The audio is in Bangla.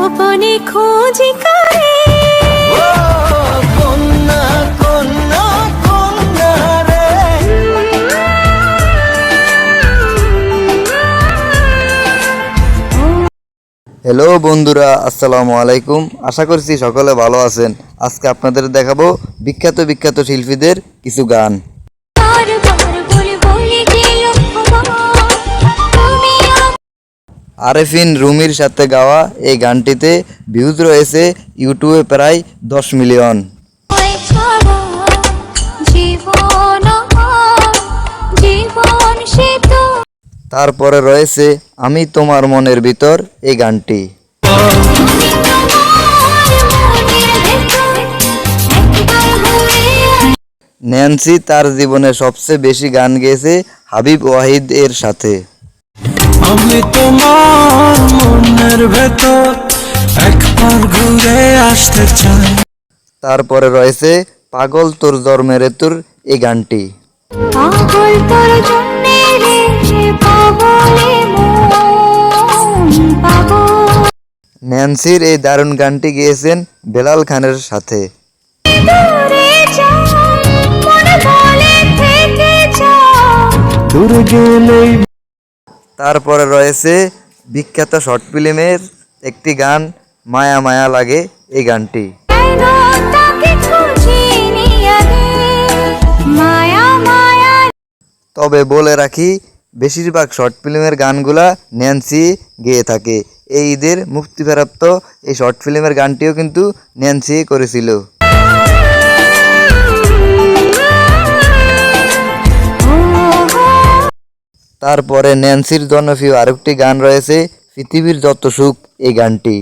গোপনে খোঁজি করে কন্যা কন্যা কন্যা রে। হ্যালো বন্ধুরা, আসসালামু আলাইকুম। আশা করছি সকলে ভালো আছেন। আজকে আপনাদের দেখাবো বিখ্যাত বিখ্যাত শিল্পীদের কিছু গান। আরেফিন রুমির সাথে গাওয়া এই গানটিতে ভিউজ রয়েছে ইউটিউবে প্রায় 10 মিলিয়ন। তারপরে রয়েছে আমি তোমার মনের ভিতর এই গানটি। ন্যান্সি তার জীবনে সবচেয়ে বেশি গান গেয়েছে হাবিব ওয়াহিদ এর সাথে। আমি তোমার মনের ভেতর একবার ঘুরে আসতে চাই। তারপরে রয়েছে পাগল তোর জন্মের তোর এই গানটি। ন্যান্সির এই দারুণ গানটি গেয়েছেন বেলাল খানের সাথে। তারপরে রয়েছে বিখ্যাত শর্ট ফিল্মের একটি গান মায়া মায়া লাগে এই গানটি। তবে বলে রাখি, বেশিরভাগ শর্ট ফিল্মের গানগুলা ন্যান্সি গেয়ে থাকে। এই ঈদের মুক্তিপ্রাপ্ত এই শর্ট ফিল্মের গানটিও কিন্তু ন্যান্সি করেছিল। তারপরে ন্যান্সির জনপ্রিয় আরেকটি গান রয়েছে পৃথিবীর যত সুখ এই গানটি।